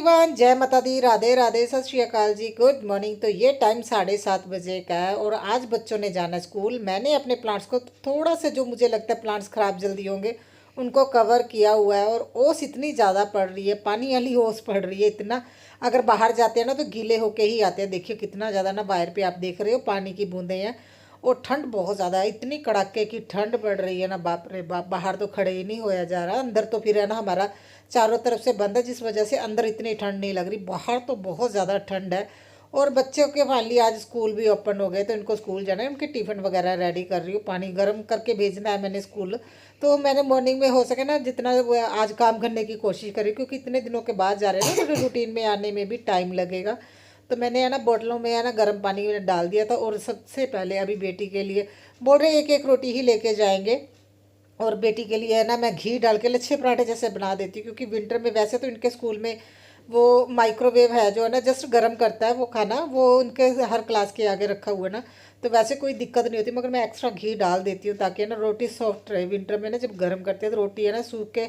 Everyone, जय माता दी, राधे राधे, सत श्री अकाल जी, गुड मॉर्निंग। तो ये टाइम 7:30 बजे का है और आज बच्चों ने जाना स्कूल। मैंने अपने प्लांट्स को थोड़ा सा, जो मुझे लगता है प्लांट्स ख़राब जल्दी होंगे, उनको कवर किया हुआ है। और ओस इतनी ज़्यादा पड़ रही है, पानी वाली ओस पड़ रही है इतना। अगर बाहर जाते हैं ना तो गीले होके ही आते हैं। देखिए कितना ज़्यादा ना, बाहर पे आप देख रहे हो पानी की बूंदें हैं। और ठंड बहुत ज़्यादा है, इतनी कड़ाके की ठंड पड़ रही है ना, बाप रे बाप। बाहर तो खड़े ही नहीं होया जा रहा। अंदर तो फिर है ना, हमारा चारों तरफ से बंद है, जिस वजह से अंदर इतनी ठंड नहीं लग रही। बाहर तो बहुत ज़्यादा ठंड है। और बच्चों के फाइनली आज स्कूल भी ओपन हो गए, तो इनको स्कूल जाना है। उनके टिफ़िन वगैरह रेडी कर रही हूँ, पानी गर्म करके भेजना है मैंने स्कूल। तो मैंने मॉर्निंग में हो सके ना जितना आज काम करने की कोशिश करी, क्योंकि इतने दिनों के बाद जा रहे हैं ना, तो रूटीन में आने में भी टाइम लगेगा। तो मैंने है ना बोतलों में है ना गर्म पानी में डाल दिया था। और सबसे पहले अभी बेटी के लिए बोल रहे एक एक रोटी ही लेके जाएंगे। और बेटी के लिए है ना मैं घी डाल के लच्छे पराठे जैसे बना देती हूँ, क्योंकि विंटर में वैसे तो इनके स्कूल में वो माइक्रोवेव है जो है ना जस्ट गर्म करता है वो खाना, वो उनके हर क्लास के आगे रखा हुआ है ना। तो वैसे कोई दिक्कत नहीं होती, मगर मैं एक्स्ट्रा घी डाल देती हूँ ताकि है ना रोटी सॉफ्ट रहे। विंटर में ना जब गर्म करते हैं तो रोटी है ना सूख के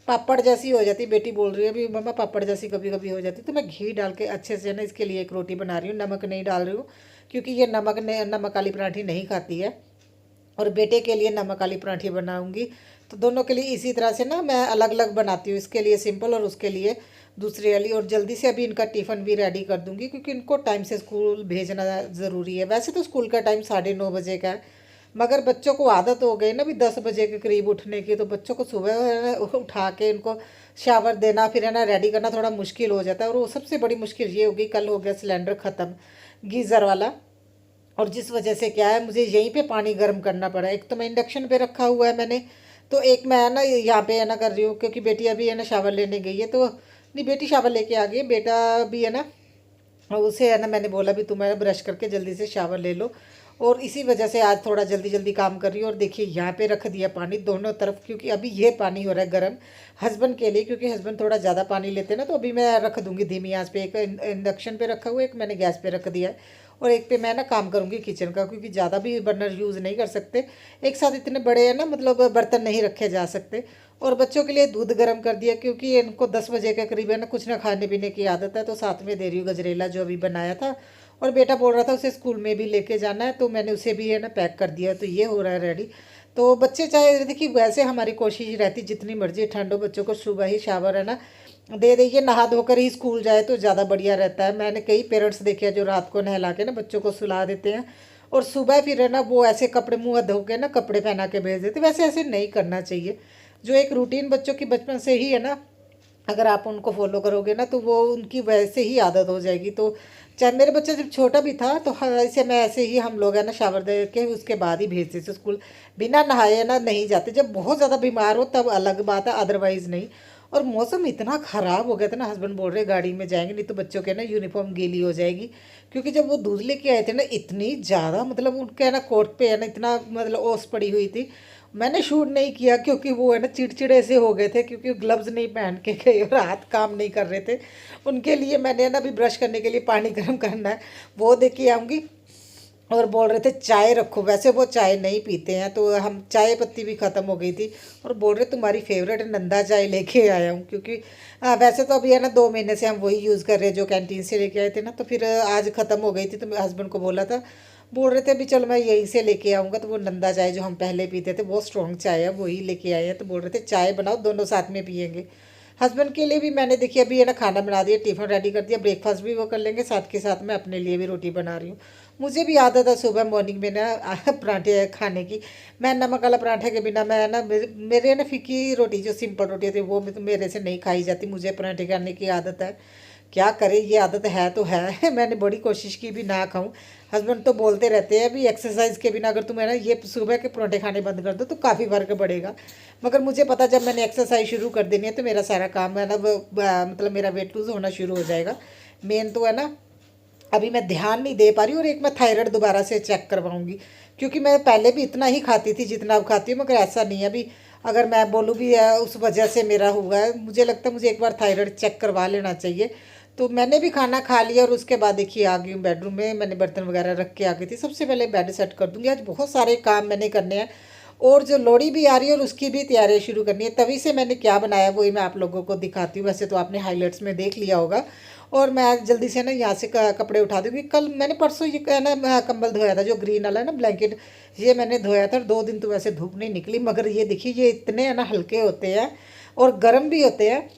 पापड़ जैसी हो जाती। बेटी बोल रही है अभी मम्मा पापड़ जैसी कभी कभी हो जाती। तो मैं घी डाल के अच्छे से ना इसके लिए एक रोटी बना रही हूँ। नमक नहीं डाल रही हूँ, क्योंकि ये नमक वाली पराठी नहीं खाती है। और बेटे के लिए नमक वाली पराठी बनाऊंगी। तो दोनों के लिए इसी तरह से ना मैं अलग अलग बनाती हूँ, इसके लिए सिंपल और उसके लिए दूसरी वाली। और जल्दी से अभी इनका टिफ़िन भी रेडी कर दूंगी, क्योंकि इनको टाइम से स्कूल भेजना ज़रूरी है। वैसे तो स्कूल का टाइम 9:30 बजे का है, मगर बच्चों को आदत हो गई ना भी 10 बजे के करीब उठने की। तो बच्चों को सुबह है ना उठा के इनको शावर देना, फिर है ना रेडी करना थोड़ा मुश्किल हो जाता है। और वो सबसे बड़ी मुश्किल ये होगी, कल हो गया सिलेंडर ख़त्म, गीज़र वाला। और जिस वजह से क्या है, मुझे यहीं पे पानी गर्म करना पड़ा। एक तो मैं इंडक्शन पे रखा हुआ है मैंने, तो एक मैं है ना यहाँ पे है ना कर रही हूँ, क्योंकि बेटी अभी है ना शावर लेने गई है। तो नहीं, बेटी शावर लेके आ गई है, बेटा भी है ना, और उसे है ना मैंने बोला भी तुम है ना ब्रश करके जल्दी से शावर ले लो। और इसी वजह से आज थोड़ा जल्दी जल्दी काम कर रही हूँ। और देखिए यहाँ पे रख दिया पानी दोनों तरफ, क्योंकि अभी ये पानी हो रहा है गर्म हस्बैंड के लिए, क्योंकि हस्बैंड थोड़ा ज़्यादा पानी लेते हैं ना। तो अभी मैं रख दूँगी धीमी आंच पे। एक इंडक्शन पे रखा हुआ है, एक मैंने गैस पे रख दिया है। और एक पे मैं ना काम करूँगी किचन का, क्योंकि ज़्यादा भी बर्नर यूज़ नहीं कर सकते। एक साथ इतने बड़े हैं ना, मतलब बर्तन नहीं रखे जा सकते। और बच्चों के लिए दूध गर्म कर दिया, क्योंकि इनको 10 बजे के करीब है ना कुछ ना खाने पीने की आदत है। तो साथ में दे रही हूँ गजरेला जो अभी बनाया था। और बेटा बोल रहा था उसे स्कूल में भी लेके जाना है, तो मैंने उसे भी है ना पैक कर दिया। तो ये हो रहा है रेडी। तो बच्चे चाहे देखिए, वैसे हमारी कोशिश रहती जितनी मर्जी ठंड हो, बच्चों को सुबह ही शावर है ना दे देंगे, नहा धोकर ही स्कूल जाए तो ज़्यादा बढ़िया रहता है। मैंने कई पेरेंट्स देखे हैं जो रात को नहला के ना बच्चों को सुला देते हैं, और सुबह फिर है ना वो ऐसे कपड़े मुँह धो के ना कपड़े पहना के भेज देते। वैसे ऐसे नहीं करना चाहिए। जो एक रूटीन बच्चों की बचपन से ही है ना, अगर आप उनको फॉलो करोगे ना, तो वो उनकी वैसे ही आदत हो जाएगी। तो चाहे मेरे बच्चा जब छोटा भी था, तो ऐसे मैं ऐसे ही हम लोग है ना शावर दे के उसके बाद ही भेजते थे स्कूल। बिना नहाए ना नहीं जाते। जब बहुत ज़्यादा बीमार हो तब अलग बात है, अदरवाइज़ नहीं। और मौसम इतना ख़राब हो गया था ना, हस्बैंड बोल रहे गाड़ी में जाएंगे नहीं तो बच्चों के ना यूनिफॉर्म गीली हो जाएगी। क्योंकि जब वो दूध लेके आए थे ना, इतनी ज़्यादा मतलब उनके है ना कोट पे है ना इतना मतलब ओस पड़ी हुई थी। मैंने शूट नहीं किया, क्योंकि वो है ना चिड़चिड़े से हो गए थे, क्योंकि ग्लव्स नहीं पहन के गए और हाथ काम नहीं कर रहे थे। उनके लिए मैंने है ना अभी ब्रश करने के लिए पानी गर्म करना है, वो दे के आऊँगी। और बोल रहे थे चाय रखो, वैसे वो चाय नहीं पीते हैं, तो हम चाय पत्ती भी ख़त्म हो गई थी। और बोल रहे तुम्हारी फेवरेट नंदा चाय लेके आया हूँ, क्योंकि वैसे तो अभी है ना 2 महीने से हम वही यूज़ कर रहे हैं जो कैंटीन से लेके आए थे ना। तो फिर आज ख़त्म हो गई थी, तो मैं हस्बैंड को बोला था, बोल रहे थे अभी चलो मैं यहीं से लेके आऊँगा। तो वो नंदा चाय जो हम पहले पीते थे, बहुत स्ट्रॉन्ग चाय है, वही लेके आए हैं। तो बोल रहे थे चाय बनाओ, दोनों साथ में पियेंगे। हस्बैंड के लिए भी मैंने देखिए अभी है ना खाना बना दिया, टिफ़िन रेडी कर दिया, ब्रेकफास्ट भी वो कर लेंगे, साथ के साथ मैं अपने लिए भी रोटी बना रही हूँ। मुझे भी आदत है सुबह मॉर्निंग में ना पराठे खाने की। मैं नमक वाला पराठे के बिना मैं ना मेरे ना फीकी रोटी जो सिंपल रोटी होती है वो मेरे से नहीं खाई जाती। मुझे पराठे खाने की आदत है, क्या करें, ये आदत है तो है। मैंने बड़ी कोशिश की भी ना खाऊं। हस्बैंड तो बोलते रहते हैं भी एक्सरसाइज के बिना अगर तुम है ना ये सुबह के पराठे खाने बंद कर दो तो काफ़ी फर्क पड़ेगा। मगर मुझे पता जब मैंने एक्सरसाइज शुरू कर देनी है तो मेरा सारा काम है ना मतलब मेरा वेट लूज़ होना शुरू हो जाएगा। मेन तो है ना अभी मैं ध्यान नहीं दे पा रही। और एक मैं थायराइड दोबारा से चेक करवाऊंगी, क्योंकि मैं पहले भी इतना ही खाती थी जितना अब खाती हूँ, मगर ऐसा नहीं है अभी। अगर मैं बोलूँ भी उस वजह से मेरा हुआ है, मुझे लगता है मुझे एक बार थायराइड चेक करवा लेना चाहिए। तो मैंने भी खाना खा लिया और उसके बाद देखिए आ गई हूँ बेडरूम में। मैंने बर्तन वगैरह रख के आ गई थी। सबसे पहले बेड सेट कर दूँगी, आज बहुत सारे काम मैंने करने हैं। और जो लोहड़ी भी आ रही है और उसकी भी तैयारियां शुरू करनी है। तभी से मैंने क्या बनाया वही मैं आप लोगों को दिखाती हूँ। वैसे तो आपने हाइलाइट्स में देख लिया होगा। और मैं जल्दी से ना यहाँ से कपड़े उठा दूँगी। कल मैंने परसों ये ना कंबल धोया था, जो ग्रीन वाला है ना ब्लैंकेट, ये मैंने धोया था। 2 दिन तो वैसे धूप नहीं निकली, मगर ये देखिए ये इतने है ना हल्के होते हैं और गर्म भी होते हैं।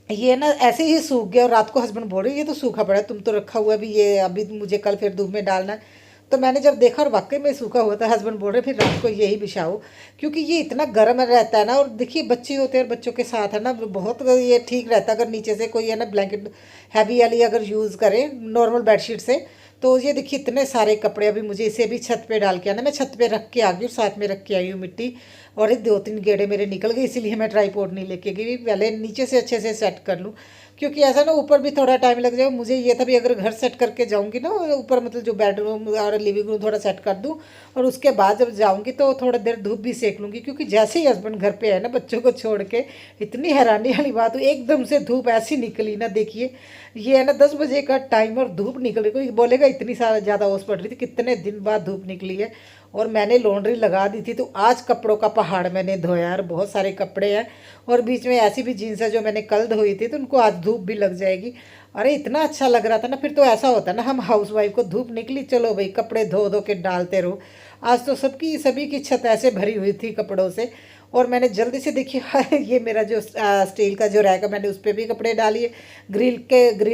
ये ना ऐसे ही सूख गया और रात को हस्बैंड बोल रहे ये तो सूखा पड़ा है, तुम तो रखा हुआ है भी, ये अभी मुझे कल फिर धूप में डालना है। तो मैंने जब देखा और वाकई में सूखा हुआ था, हस्बैंड बोल रहे फिर रात को यही बिछाओ, क्योंकि ये इतना गर्म रहता है ना। और देखिए बच्चे होते हैं और बच्चों के साथ है ना बहुत ये ठीक रहता है। अगर नीचे से कोई है ना ब्लैंकेट हैवी वाली अगर यूज़ करे नॉर्मल बेडशीट से, तो ये देखिए इतने सारे कपड़े अभी मुझे इसे भी छत पे डाल के आना। मैं छत पे रख के आ गई और साथ में रख के आई हूँ मिट्टी। और ये 2-3 गेड़े मेरे निकल गए, इसीलिए मैं ट्राईपॉड नहीं लेके गई, पहले नीचे से अच्छे से सेट कर लूँ। क्योंकि ऐसा ना ऊपर भी थोड़ा टाइम लग जाए मुझे। ये था भी अगर घर सेट करके जाऊंगी ना ऊपर, मतलब जो बेडरूम और लिविंग रूम थोड़ा सेट कर दूं, और उसके बाद जब जाऊंगी तो थोड़ा देर धूप भी सेक लूंगी। क्योंकि जैसे ही हस्बैंड घर पे है ना बच्चों को छोड़ के, इतनी हैरानी वाली बात हुई, एकदम से धूप ऐसी निकली ना। देखिए ये है ना 10 बजे का टाइम और धूप निकल रही। कोई बोलेगा इतनी सारा ज़्यादा ओस पड़ रही थी, कितने दिन बाद धूप निकली है। और मैंने लॉन्ड्री लगा दी थी, तो आज कपड़ों का पहाड़ मैंने धोया यार। बहुत सारे कपड़े हैं और बीच में ऐसी भी जीन्स है जो मैंने कल धोई थी, तो उनको आज धूप भी लग जाएगी। अरे इतना अच्छा लग रहा था ना। फिर तो ऐसा होता है ना, हम हाउस वाइफ को धूप निकली चलो भाई कपड़े धो धो के डालते रहो। आज तो सबकी सभी की छत ऐसे भरी हुई थी कपड़ों से। और मैंने जल्दी से देखिए ये मेरा जो स्टील का जो रैक है, मैंने उस पर भी कपड़े डालिए। ग्रिल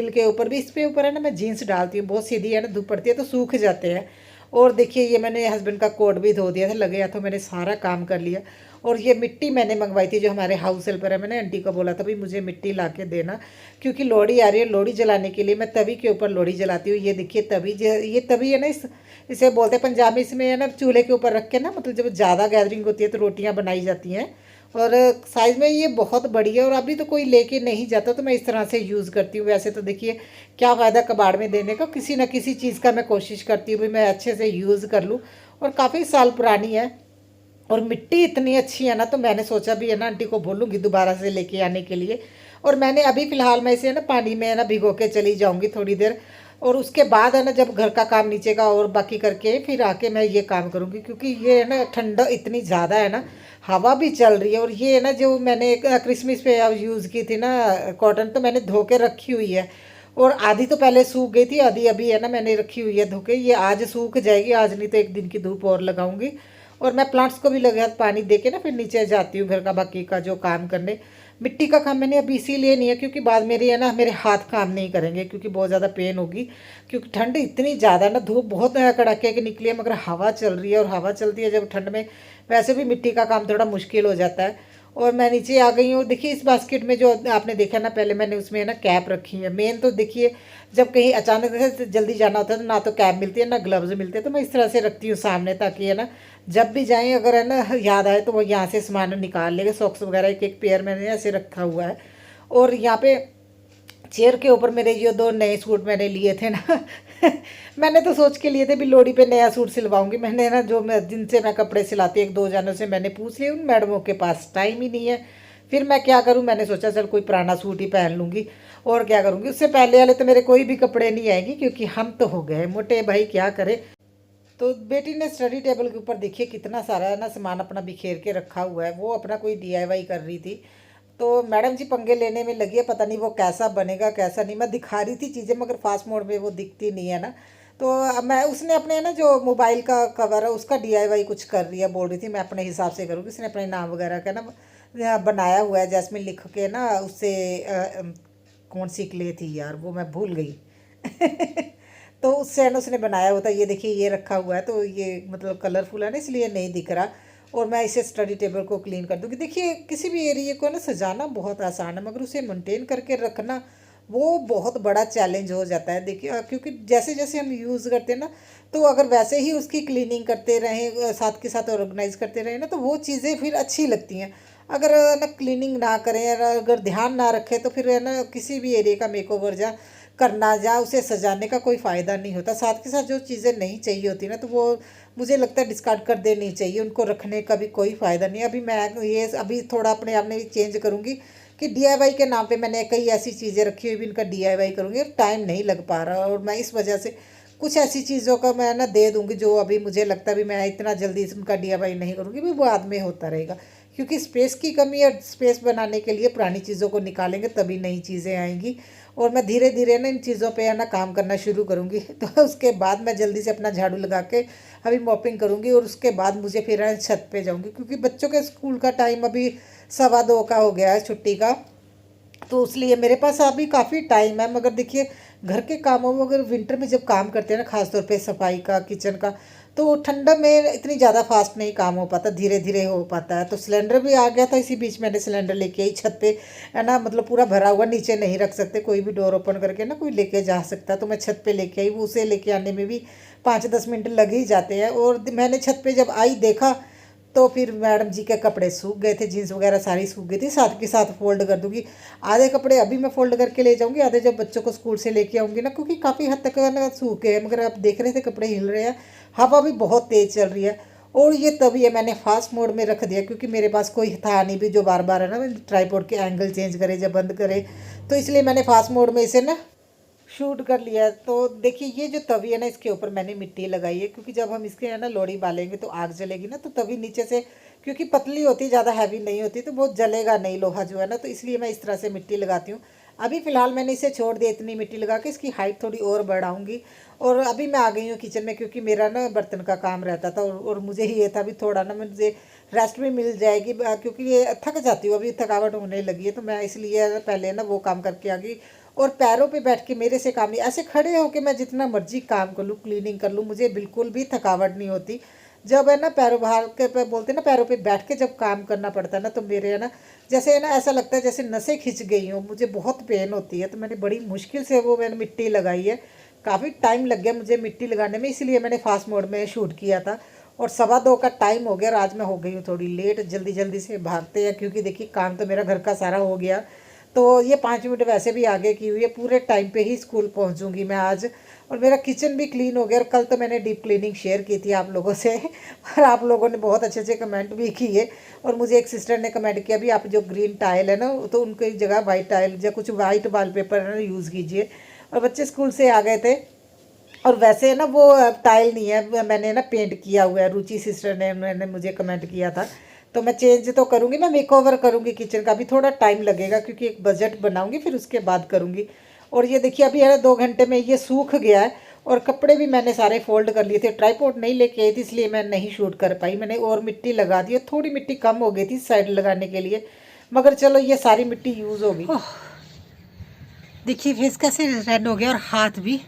के ऊपर भी, इस पे ऊपर है ना मैं जीन्स डालती हूँ, बहुत सीधी है ना, धूप पड़ती है तो सूख जाते हैं। और देखिए ये मैंने हस्बैंड का कोट भी धो दिया था, लगे या तो मैंने सारा काम कर लिया। और ये मिट्टी मैंने मंगवाई थी जो हमारे हाउस हेल्पर है, मैंने आंटी को बोला था भाई मुझे मिट्टी ला के देना, क्योंकि लोहड़ी आ रही है। लोहड़ी जलाने के लिए मैं तवी के ऊपर लोहड़ी जलाती हूँ। ये देखिए तवी, ये तवी है ना, इसे बोलते हैं पंजाबी, इसमें है ना चूल्हे के ऊपर रख के ना, मतलब जब ज़्यादा गैदरिंग होती है तो रोटियाँ बनाई जाती हैं। और साइज़ में ये बहुत बड़ी है और अभी तो कोई लेके नहीं जाता, तो मैं इस तरह से यूज़ करती हूँ। वैसे तो देखिए क्या फ़ायदा कबाड़ में देने का, किसी ना किसी चीज़ का मैं कोशिश करती हूँ भाई मैं अच्छे से यूज़ कर लूँ। और काफ़ी साल पुरानी है और मिट्टी इतनी अच्छी है ना, तो मैंने सोचा भी है ना आंटी को बोलूँगी दोबारा से लेके आने के लिए। और मैंने अभी फ़िलहाल मैं इसे है ना पानी में है ना भिगो के चली जाऊँगी थोड़ी देर। और उसके बाद है ना जब घर का काम नीचे का और बाकी करके फिर आके मैं ये काम करूँगी। क्योंकि ये है ना ठंडा इतनी ज़्यादा है ना, हवा भी चल रही है। और ये है ना जो मैंने क्रिसमस पे अब यूज़ की थी ना कॉटन, तो मैंने धो के रखी हुई है। और आधी तो पहले सूख गई थी, आधी अभी है ना मैंने रखी हुई है धो के। ये आज सूख जाएगी, आज नहीं तो 1 दिन की धूप और लगाऊंगी। और मैं प्लांट्स को भी लगे हाथ पानी दे के ना फिर नीचे जाती हूँ घर का बाकी का जो काम करने। मिट्टी का काम मैंने अभी इसीलिए नहीं है क्योंकि बाद मेरी है ना मेरे हाथ काम नहीं करेंगे, क्योंकि बहुत ज़्यादा पेन होगी। क्योंकि ठंड इतनी ज़्यादा ना, धूप बहुत कड़ाके की निकली है मगर हवा चल रही है। और हवा चलती है जब ठंड में, वैसे भी मिट्टी का काम थोड़ा मुश्किल हो जाता है। और मैं नीचे आ गई हूँ। देखिए इस बास्केट में जो आपने देखा ना पहले, मैंने उसमें है ना कैप रखी है। मेन तो देखिए जब कहीं अचानक से जल्दी जाना होता है तो ना तो कैप मिलती है ना ग्लव्स मिलते हैं, तो मैं इस तरह से रखती हूँ सामने, ताकि है ना जब भी जाएं अगर है ना याद आए तो वो यहाँ से सामान निकाल लेंगे। सॉक्स वगैरह एक एक पेयर मैंने ऐसे रखा हुआ है। और यहाँ पे चेयर के ऊपर मेरे ये 2 नए सूट मैंने लिए थे ना मैंने तो सोच के लिए थे भी लोहड़ी पे नया सूट सिलवाऊंगी। मैंने ना जो मैं जिनसे मैं कपड़े सिलाती 1-2 जनों से मैंने पूछ लिया, उन मैडमों के पास टाइम ही नहीं है। फिर मैं क्या करूं, मैंने सोचा चल कोई पुराना सूट ही पहन लूंगी। और क्या करूंगी, उससे पहले वाले तो मेरे कोई भी कपड़े नहीं आएंगे क्योंकि हम तो हो गए मोटे भाई, क्या करें। तो बेटी ने स्टडी टेबल के ऊपर देखिए कितना सारा ना सामान अपना बिखेर के रखा हुआ है। वो अपना कोई डीआईवाई कर रही थी। तो मैडम जी पंगे लेने में लगी है, पता नहीं वो कैसा बनेगा कैसा नहीं। मैं दिखा रही थी चीज़ें मगर फास्ट मोड में वो दिखती नहीं है ना। तो अब मैं उसने अपने ना जो मोबाइल का कवर है उसका डीआईवाई कुछ कर रही है, बोल रही थी मैं अपने हिसाब से करूँगी। उसने अपने नाम वगैरह का ना बनाया हुआ है जैस्मिन लिख के ना उससे। कौन सी क्ले थी यार वो मैं भूल गई तो उससे है ना उसने बनाया होता है। ये देखिए ये रखा हुआ है, तो ये मतलब कलरफुल है ना इसलिए नहीं दिख रहा। और मैं इसे स्टडी टेबल को क्लीन कर दूँगी। देखिए किसी भी एरिया को ना सजाना बहुत आसान है मगर उसे मेंटेन करके रखना वो बहुत बड़ा चैलेंज हो जाता है। देखिए क्योंकि जैसे जैसे हम यूज़ करते हैं ना, तो अगर वैसे ही उसकी क्लीनिंग करते रहें, साथ के साथ ऑर्गेनाइज करते रहें ना, तो वो चीज़ें फिर अच्छी लगती हैं। अगर ना क्लीनिंग ना करें और अगर ध्यान ना रखें तो फिर है ना किसी भी एरिया का मेकओवर जा करना जा उसे सजाने का कोई फ़ायदा नहीं होता। साथ के साथ जो चीज़ें नहीं चाहिए होती ना, तो वो मुझे लगता है डिस्कार्ड कर देनी चाहिए, उनको रखने का भी कोई फ़ायदा नहीं। अभी मैं ये अभी थोड़ा अपने आप में चेंज करूँगी कि डीआईवाई के नाम पे मैंने कई ऐसी चीज़ें रखी हुई भी इनका डीआईवाई करूँगी। और टाइम नहीं लग पा रहा और मैं इस वजह से कुछ ऐसी चीज़ों का मैं ना दे दूँगी जो अभी मुझे लगता है भी मैं इतना जल्दी उनका डीआईवाई नहीं करूँगी, भी वो बाद में होता रहेगा। क्योंकि स्पेस की कमी है, स्पेस बनाने के लिए पुरानी चीज़ों को निकालेंगे तभी नई चीज़ें आएंगी। और मैं धीरे धीरे ना इन चीज़ों पे है ना काम करना शुरू करूँगी तो उसके बाद मैं जल्दी से अपना झाड़ू लगा के अभी मॉपिंग करूँगी और उसके बाद मुझे फिर छत पे जाऊँगी, क्योंकि बच्चों के स्कूल का टाइम अभी 2:15 का हो गया है छुट्टी का। तो इसलिए मेरे पास अभी काफ़ी टाइम है। मगर देखिए, घर के कामों में अगर विंटर में जब काम करते हैं ना, खासतौर पे सफाई का, किचन का, तो ठंडा में इतनी ज़्यादा फास्ट नहीं काम हो पाता, धीरे धीरे हो पाता है। तो सिलेंडर भी आ गया था, इसी बीच मैंने सिलेंडर लेके आई छत पे, है ना, मतलब पूरा भरा हुआ, नीचे नहीं रख सकते, कोई भी डोर ओपन करके ना कोई लेके जा सकता, तो मैं छत पे लेके आई। वो उसे लेके आने में भी 5-10 मिनट लग ही जाते हैं। और मैंने छत पे जब आई देखा तो फिर मैडम जी के कपड़े सूख गए थे, जीन्स वगैरह सारी सूख गई थी, साथ के साथ फोल्ड कर दूंगी। आधे कपड़े अभी मैं फोल्ड करके ले जाऊंगी, आधे जब बच्चों को स्कूल से लेके आऊंगी ना, क्योंकि काफ़ी हद तक ना सूख गए हैं। मगर आप देख रहे थे कपड़े हिल रहे हैं, हवा भी बहुत तेज़ चल रही है। और ये तभी है मैंने फास्ट मोड में रख दिया, क्योंकि मेरे पास कोई था नहीं भी जो बार बार है ना ट्राईपॉड के एंगल चेंज करे या बंद करे। तो इसलिए मैंने फास्ट मोड में इसे ना शूट कर लिया है। तो देखिए, ये जो तवी है ना, इसके ऊपर मैंने मिट्टी लगाई है, क्योंकि जब हम इसके है ना लोड़ी बालेंगे तो आग जलेगी ना, तो तवी नीचे से, क्योंकि पतली होती है, ज़्यादा हैवी नहीं होती, तो बहुत जलेगा नहीं लोहा जो है ना, तो इसलिए मैं इस तरह से मिट्टी लगाती हूँ। अभी फ़िलहाल मैंने इसे छोड़ दिया इतनी मिट्टी लगा के, इसकी हाइट थोड़ी और बढ़ाऊंगी। और अभी मैं आ गई हूँ किचन में, क्योंकि मेरा ना बर्तन का काम रहता था, और मुझे ही ये था भी थोड़ा ना मुझे रेस्ट भी मिल जाएगी, क्योंकि ये थक जाती हूँ, अभी थकावट होने लगी है, तो मैं इसलिए पहले ना वो काम करके आ गई। और पैरों पे बैठ के मेरे से काम नहीं, ऐसे खड़े होके मैं जितना मर्जी काम कर लूँ, क्लीनिंग कर लूँ, मुझे बिल्कुल भी थकावट नहीं होती। जब है ना पैरों बाहर के पे बोलते हैं ना, पैरों पे बैठ के जब काम करना पड़ता है ना, तो मेरे है ना, जैसे है ना, ऐसा लगता है जैसे नसें खिंच गई हों, मुझे बहुत पेन होती है। तो मैंने बड़ी मुश्किल से वो मैंने मिट्टी लगाई है, काफ़ी टाइम लग गया मुझे मिट्टी लगाने में, इसलिए मैंने फास्ट मोड में शूट किया था। और 2:15 का टाइम हो गया, और आज मैं हो गई हूँ थोड़ी लेट, जल्दी जल्दी से भागते हैं, क्योंकि देखिए काम तो मेरा घर का सारा हो गया। तो ये 5 मिनट वैसे भी आगे की हुई है, पूरे टाइम पे ही स्कूल पहुंचूंगी मैं आज। और मेरा किचन भी क्लीन हो गया, और कल तो मैंने डीप क्लीनिंग शेयर की थी आप लोगों से और आप लोगों ने बहुत अच्छे अच्छे कमेंट भी किए। और मुझे एक सिस्टर ने कमेंट किया भी, आप जो ग्रीन टाइल है ना, तो उनकी जगह वाइट टाइल या कुछ वाइट वॉलपेपर है ना यूज़ कीजिए। और बच्चे स्कूल से आ गए थे, और वैसे ना वो टाइल नहीं है, मैंने ना पेंट किया हुआ है, रुचि सिस्टर ने मैंने मुझे कमेंट किया था। तो मैं चेंज तो करूँगी, मैं मेकओवर करूँगी किचन का, भी थोड़ा टाइम लगेगा, क्योंकि एक बजट बनाऊँगी फिर उसके बाद करूँगी। और ये देखिए, अभी है ना 2 घंटे में ये सूख गया है। और कपड़े भी मैंने सारे फोल्ड कर लिए थे, ट्राईपॉड नहीं लेके आई थी, इसलिए मैं नहीं शूट कर पाई। मैंने और मिट्टी लगा दी, थोड़ी मिट्टी कम हो गई थी साइड लगाने के लिए, मगर चलो ये सारी मिट्टी यूज़ हो गई। देखिए फेस कैसे रेड हो गया, और हाथ भी,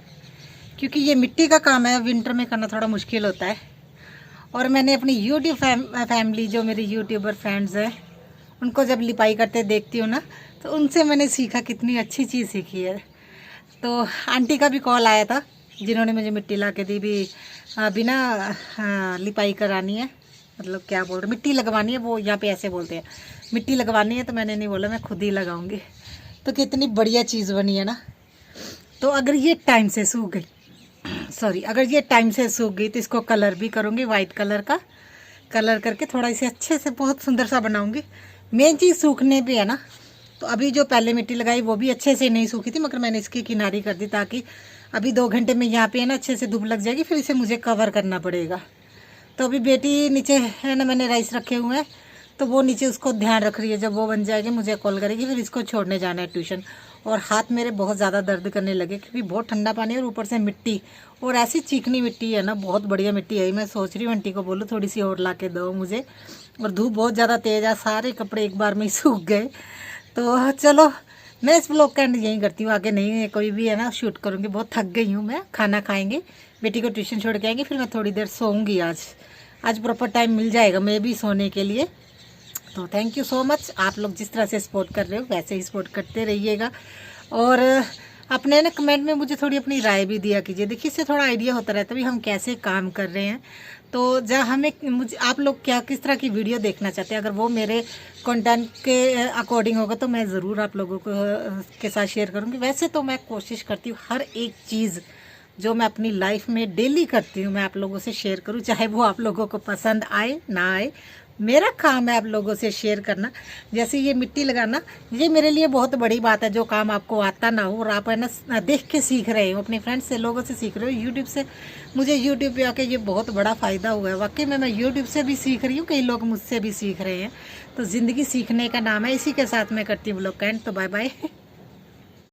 क्योंकि ये मिट्टी का काम है, विंटर में करना थोड़ा मुश्किल होता है। और मैंने अपनी यूट्यूब फैमिली, जो मेरी यूट्यूबर फ्रेंड्स हैं, उनको जब लिपाई करते देखती हूँ ना, तो उनसे मैंने सीखा, कितनी अच्छी चीज़ सीखी है। तो आंटी का भी कॉल आया था, जिन्होंने मुझे मिट्टी ला के दी भी, बिना लिपाई करानी है, मतलब क्या बोल रहे, मिट्टी लगवानी है, वो यहाँ पे ऐसे बोलते हैं, मिट्टी लगवानी है। तो मैंने नहीं बोला, मैं खुद ही लगाऊंगी। तो कितनी बढ़िया चीज़ बनी है ना। तो अगर ये टाइम से सूख गई, सॉरी, अगर ये टाइम से सूख गई, तो इसको कलर भी करूँगी, वाइट कलर का कलर करके थोड़ा इसे अच्छे से बहुत सुंदर सा बनाऊँगी। मेन चीज़ सूखने पे है ना। तो अभी जो पहले मिट्टी लगाई वो भी अच्छे से नहीं सूखी थी, मगर मैंने इसकी किनारी कर दी, ताकि अभी 2 घंटे में यहाँ पे है ना अच्छे से धूप लग जाएगी, फिर इसे मुझे कवर करना पड़ेगा। तो अभी बेटी नीचे है ना, मैंने राइस रखे हुए हैं, तो वो नीचे उसको ध्यान रख रही है, जब वो बन जाएगी मुझे कॉल करेगी, फिर इसको छोड़ने जाना है ट्यूशन। और हाथ मेरे बहुत ज़्यादा दर्द करने लगे, क्योंकि बहुत ठंडा पानी है और ऊपर से मिट्टी, और ऐसी चिकनी मिट्टी है ना, बहुत बढ़िया मिट्टी है। मैं सोच रही हूँ आंटी को बोलूँ थोड़ी सी और ला के दो मुझे। और धूप बहुत ज़्यादा तेज़ है, सारे कपड़े एक बार में ही सूख गए। तो चलो, मैं इस ब्लॉग का एंड यहीं करती हूँ, आगे नहीं कोई भी है ना शूट करूँगी, बहुत थक गई हूँ मैं। खाना खाएंगे, बेटी को ट्यूशन छोड़ के आएंगे, फिर मैं थोड़ी देर सोऊंगी। आज प्रॉपर टाइम मिल जाएगा मैं भी सोने के लिए। तो थैंक यू सो मच, आप लोग जिस तरह से सपोर्ट कर रहे हो वैसे ही सपोर्ट करते रहिएगा। और अपने ना कमेंट में मुझे थोड़ी अपनी राय भी दिया कीजिए, देखिए इससे थोड़ा आइडिया होता रहता है भी हम कैसे काम कर रहे हैं। तो जब हमें मुझे आप लोग क्या किस तरह की वीडियो देखना चाहते हैं, अगर वो मेरे कंटेंट के अकॉर्डिंग होगा तो मैं ज़रूर आप लोगों को के साथ शेयर करूँगी। वैसे तो मैं कोशिश करती हूँ हर एक चीज़ जो मैं अपनी लाइफ में डेली करती हूँ मैं आप लोगों से शेयर करूँ, चाहे वो आप लोगों को पसंद आए ना आए, मेरा काम है आप लोगों से शेयर करना। जैसे ये मिट्टी लगाना, ये मेरे लिए बहुत बड़ी बात है, जो काम आपको आता ना हो और आप है ना देख के सीख रहे हो, अपने फ्रेंड्स से, लोगों से सीख रहे हो, यूट्यूब से। मुझे यूट्यूब पे आके ये बहुत बड़ा फ़ायदा हुआ है वाकई में। मैं यूट्यूब से भी सीख रही हूँ, कई लोग मुझसे भी सीख रहे हैं। तो ज़िंदगी सीखने का नाम है। इसी के साथ मैं करती हूँ ब्लॉग का एंड। तो बाय बाय।